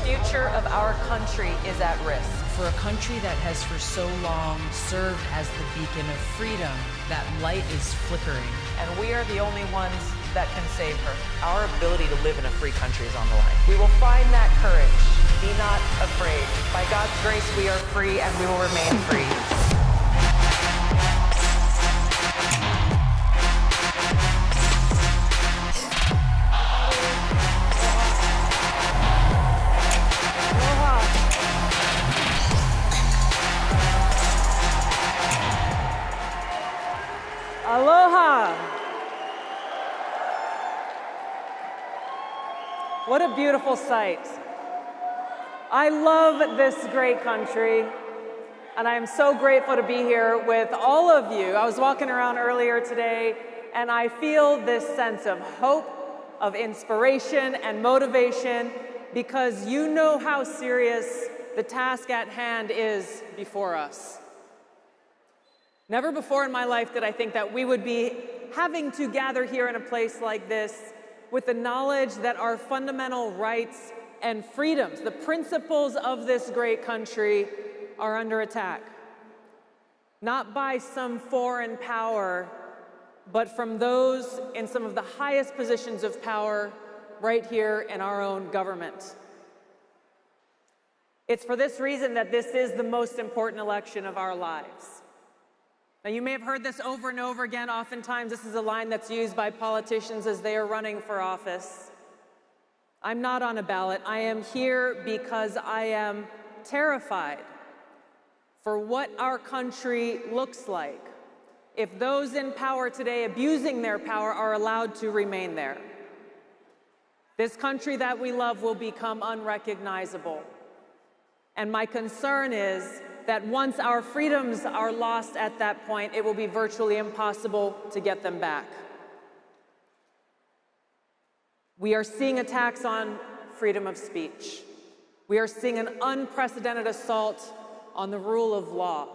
future of our country is at risk. For a country that has for so long served as the beacon of freedom, that light is flickering. And we are the only ones that can save her. Our ability to live in a free country is on the line. We will find that courage. Be not afraid. By God's grace, we are free and we will remain free. Aloha! What a beautiful sight. I love this great country, and I am so grateful to be here with all of you. I was walking around earlier today, and I feel this sense of hope, of inspiration and motivation, because you know how serious the task at hand is before us. Never before in my life did I think that we would be having to gather here in a place like this with the knowledge that our fundamental rights and freedoms, the principles of this great country, are under attack. Not by some foreign power, but from those in some of the highest positions of power right here in our own government. It's for this reason that this is the most important election of our lives. Now, you may have heard this over and over again. Oftentimes, this is a line that's used by politicians as they are running for office. I'm not on a ballot. I am here because I am terrified for what our country looks like if those in power today abusing their power are allowed to remain there. This country that we love will become unrecognizable. And my concern is that once our freedoms are lost at that point, it will be virtually impossible to get them back. We are seeing attacks on freedom of speech. We are seeing an unprecedented assault on the rule of law,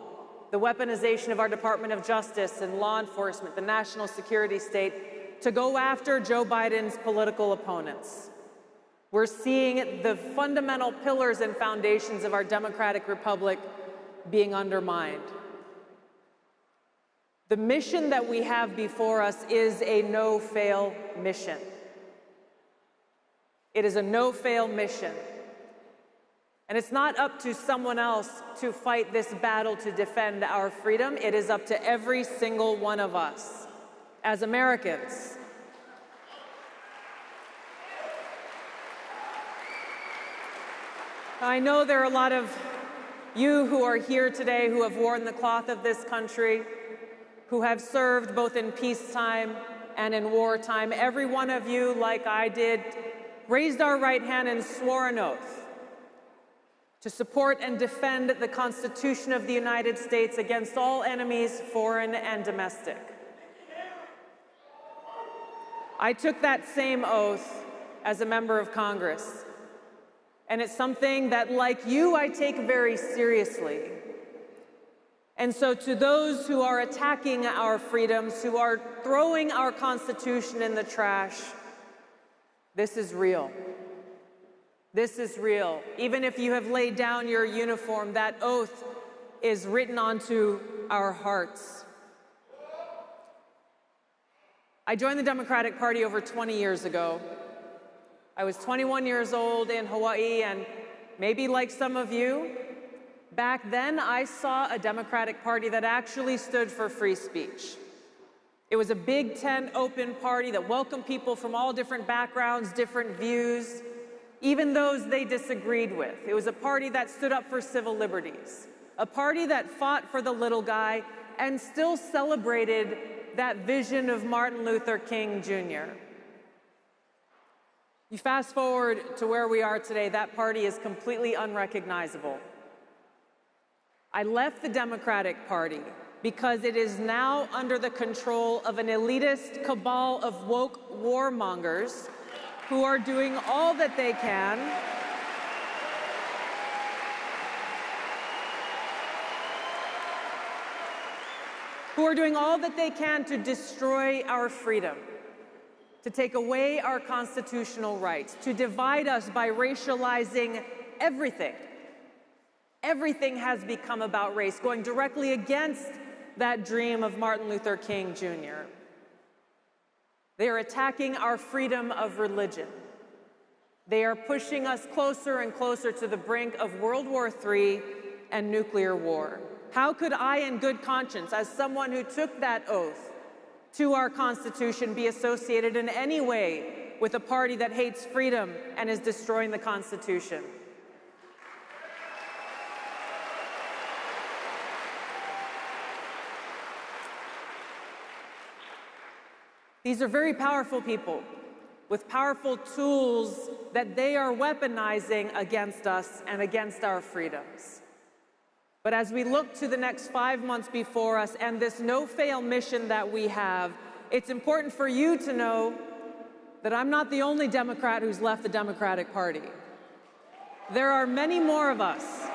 the weaponization of our Department of Justice and law enforcement, the national security state, to go after Joe Biden's political opponents. We're seeing the fundamental pillars and foundations of our democratic republic being undermined. The mission that we have before us is a no-fail mission. It is a no-fail mission. And it's not up to someone else to fight this battle to defend our freedom. It is up to every single one of us as Americans. I know there are a lot of you who are here today who have worn the cloth of this country, who have served both in peacetime and in wartime. Every one of you, like I did, raised our right hand and swore an oath to support and defend the Constitution of the United States against all enemies, foreign and domestic. I took that same oath as a member of Congress. And it's something that, like you, I take very seriously. And so to those who are attacking our freedoms, who are throwing our Constitution in the trash, this is real. This is real. Even if you have laid down your uniform, that oath is written onto our hearts. I joined the Democratic Party over 20 years ago. I was 21 years old in Hawaii, and maybe like some of you, back then I saw a Democratic Party that actually stood for free speech. It was a big tent open party that welcomed people from all different backgrounds, different views, even those they disagreed with. It was a party that stood up for civil liberties, a party that fought for the little guy and still celebrated that vision of Martin Luther King Jr. You fast forward to where we are today, that party is completely unrecognizable. I left the Democratic Party because it is now under the control of an elitist cabal of woke warmongers who are doing all that they can to destroy our freedom, to take away our constitutional rights, to divide us by racializing everything. Everything has become about race, going directly against that dream of Martin Luther King Jr. They are attacking our freedom of religion. They are pushing us closer and closer to the brink of World War III and nuclear war. How could I, in good conscience, as someone who took that oath to our Constitution, be associated in any way with a party that hates freedom and is destroying the Constitution? These are very powerful people with powerful tools that they are weaponizing against us and against our freedoms. But as we look to the next 5 months before us and this no-fail mission that we have, it's important for you to know that I'm not the only Democrat who's left the Democratic Party. There are many more of us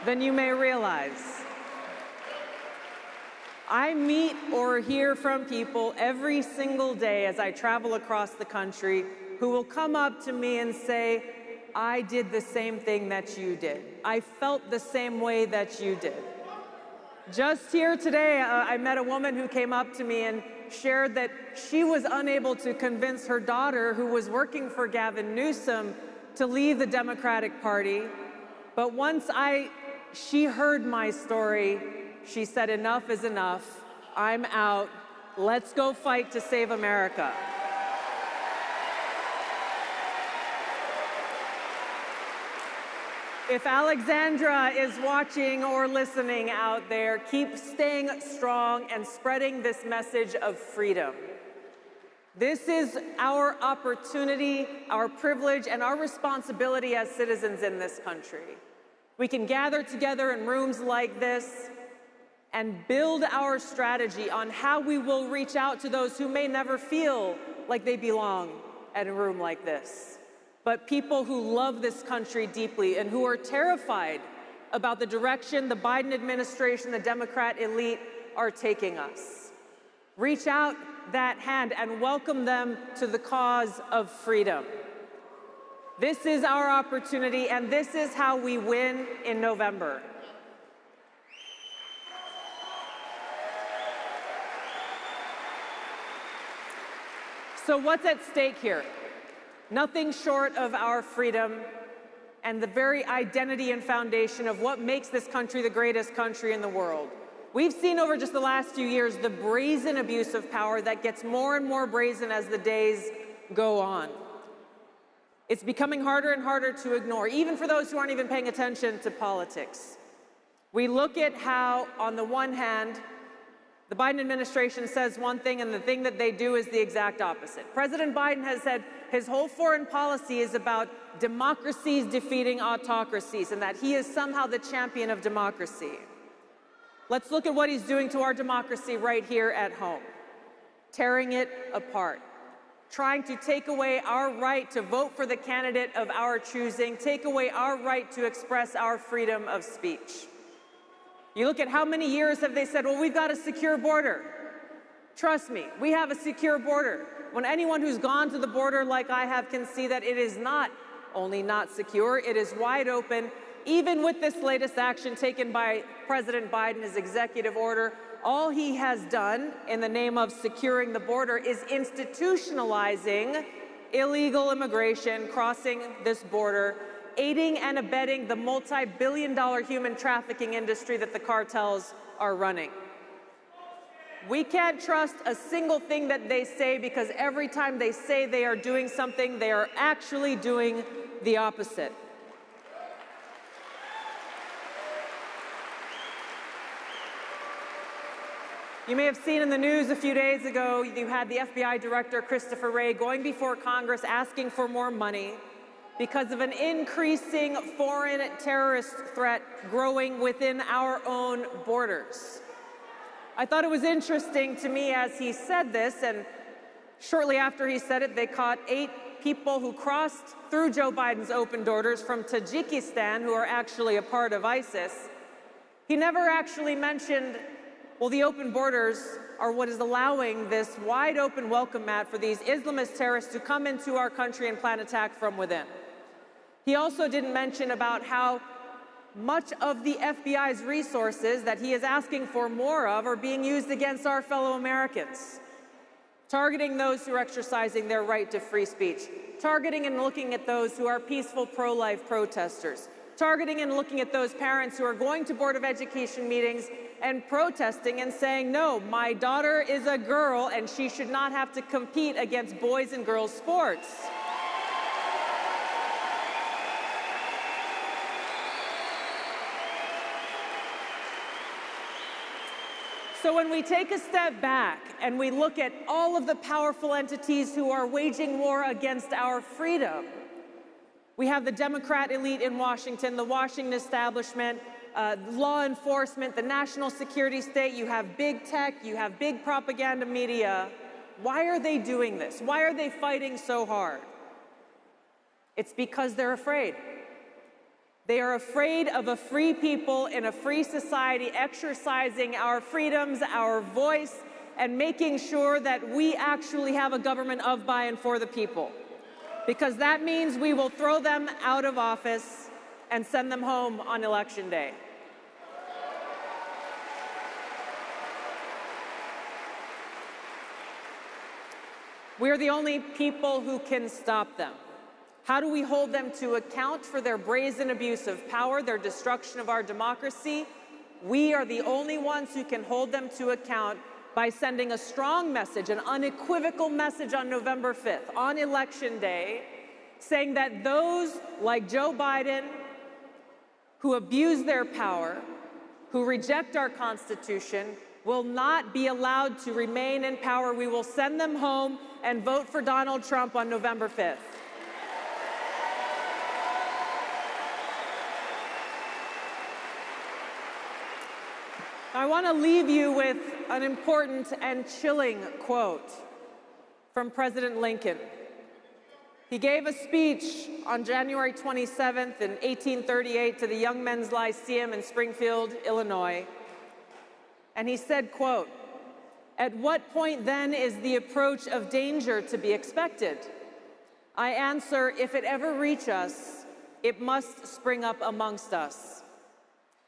than you may realize. I meet or hear from people every single day as I travel across the country who will come up to me and say, I did the same thing that you did. I felt the same way that you did. Just here today, I met a woman who came up to me and shared that she was unable to convince her daughter, who was working for Gavin Newsom, to leave the Democratic Party. But once she heard my story, she said, enough is enough. I'm out. Let's go fight to save America. If Alexandra is watching or listening out there, keep staying strong and spreading this message of freedom. This is our opportunity, our privilege, and our responsibility as citizens in this country. We can gather together in rooms like this and build our strategy on how we will reach out to those who may never feel like they belong at a room like this. But people who love this country deeply and who are terrified about the direction the Biden administration, the Democrat elite, are taking us. Reach out that hand and welcome them to the cause of freedom. This is our opportunity, and this is how we win in November. So what's at stake here? Nothing short of our freedom and the very identity and foundation of what makes this country the greatest country in the world. We've seen over just the last few years the brazen abuse of power that gets more and more brazen as the days go on. It's becoming harder and harder to ignore, even for those who aren't even paying attention to politics. We look at how, on the one hand, the Biden administration says one thing and the thing that they do is the exact opposite. President Biden has said his whole foreign policy is about democracies defeating autocracies and that he is somehow the champion of democracy. Let's look at what he's doing to our democracy right here at home. Tearing it apart. Trying to take away our right to vote for the candidate of our choosing, take away our right to express our freedom of speech. You look at how many years have they said, well, we've got a secure border. Trust me, we have a secure border. When anyone who's gone to the border like I have can see that it is not only not secure, it is wide open. Even with this latest action taken by President Biden, his executive order, all he has done in the name of securing the border is institutionalizing illegal immigration crossing this border, aiding and abetting the multi-billion-dollar human trafficking industry that the cartels are running. We can't trust a single thing that they say because every time they say they are doing something, they are actually doing the opposite. You may have seen in the news a few days ago, you had the FBI Director Christopher Wray going before Congress asking for more money because of an increasing foreign terrorist threat growing within our own borders. I thought it was interesting to me as he said this, and shortly after he said it, they caught 8 people who crossed through Joe Biden's open borders from Tajikistan who are actually a part of ISIS. He never actually mentioned, well, the open borders are what is allowing this wide open welcome mat for these Islamist terrorists to come into our country and plan attack from within. He also didn't mention about how much of the FBI's resources that he is asking for more of are being used against our fellow Americans, targeting those who are exercising their right to free speech, targeting and looking at those who are peaceful pro-life protesters, targeting and looking at those parents who are going to Board of Education meetings and protesting and saying, no, my daughter is a girl and she should not have to compete against boys and girls sports. So when we take a step back and we look at all of the powerful entities who are waging war against our freedom, we have the Democrat elite in Washington, the Washington establishment, law enforcement, the national security state, you have big tech, you have big propaganda media. Why are they doing this? Why are they fighting so hard? It's because they're afraid. They are afraid of a free people in a free society exercising our freedoms, our voice, and making sure that we actually have a government of, by, and for the people. Because that means we will throw them out of office and send them home on Election Day. We're the only people who can stop them. How do we hold them to account for their brazen abuse of power, their destruction of our democracy? We are the only ones who can hold them to account by sending a strong message, an unequivocal message on November 5th, on Election Day, saying that those like Joe Biden, who abuse their power, who reject our Constitution, will not be allowed to remain in power. We will send them home and vote for Donald Trump on November 5th. I want to leave you with an important and chilling quote from President Lincoln. He gave a speech on January 27th in 1838 to the Young Men's Lyceum in Springfield, Illinois. And he said, quote, "At what point then is the approach of danger to be expected? I answer, if it ever reach us, it must spring up amongst us.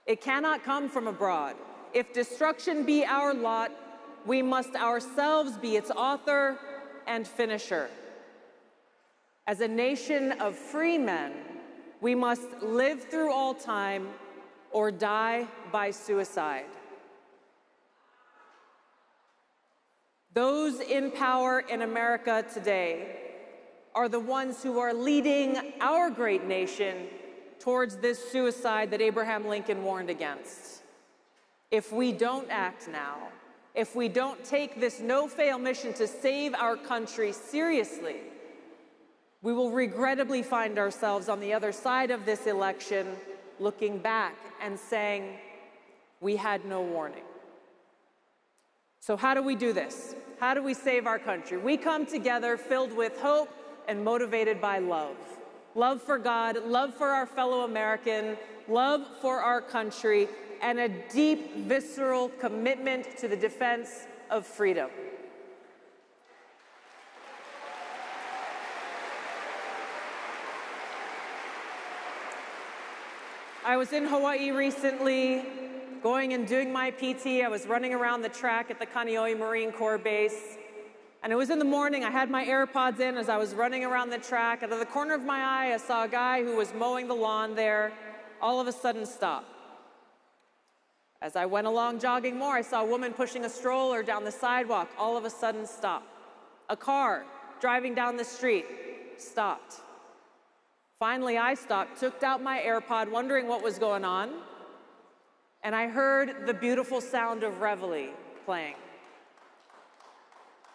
It cannot come from abroad. If destruction be our lot, we must ourselves be its author and finisher. As a nation of free men, we must live through all time or die by suicide." Those in power in America today are the ones who are leading our great nation towards this suicide that Abraham Lincoln warned against. If we don't act now, if we don't take this no-fail mission to save our country seriously, we will regrettably find ourselves on the other side of this election looking back and saying, we had no warning. So how do we do this? How do we save our country? We come together filled with hope and motivated by love. Love for God, love for our fellow American, love for our country, and a deep, visceral commitment to the defense of freedom. I was in Hawaii recently, going and doing my PT. I was running around the track at the Kaneohe Marine Corps Base. And it was in the morning. I had my AirPods in as I was running around the track. Out of the corner of my eye, I saw a guy who was mowing the lawn there, all of a sudden stop. As I went along jogging more, I saw a woman pushing a stroller down the sidewalk, all of a sudden stop. A car driving down the street stopped. Finally, I stopped, took out my AirPod, wondering what was going on, and I heard the beautiful sound of reveille playing.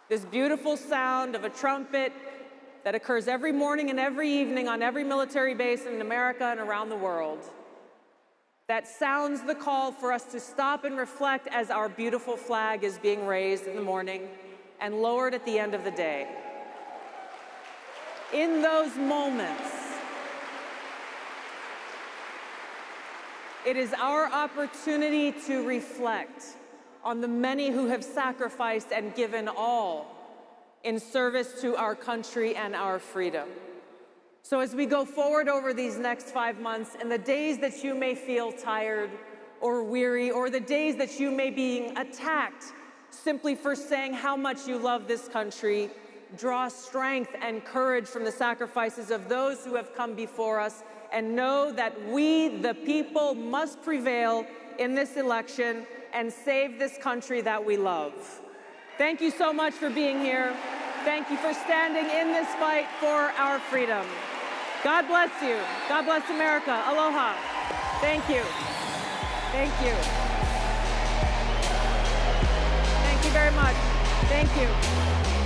This beautiful sound of a trumpet that occurs every morning and every evening on every military base in America and around the world. That sounds the call for us to stop and reflect as our beautiful flag is being raised in the morning and lowered at the end of the day. In those moments, it is our opportunity to reflect on the many who have sacrificed and given all in service to our country and our freedom. So as we go forward over these next 5 months, and the days that you may feel tired or weary, or the days that you may be attacked simply for saying how much you love this country, draw strength and courage from the sacrifices of those who have come before us, and know that we, the people, must prevail in this election and save this country that we love. Thank you so much for being here. Thank you for standing in this fight for our freedom. God bless you. God bless America. Aloha. Thank you. Thank you. Thank you very much. Thank you.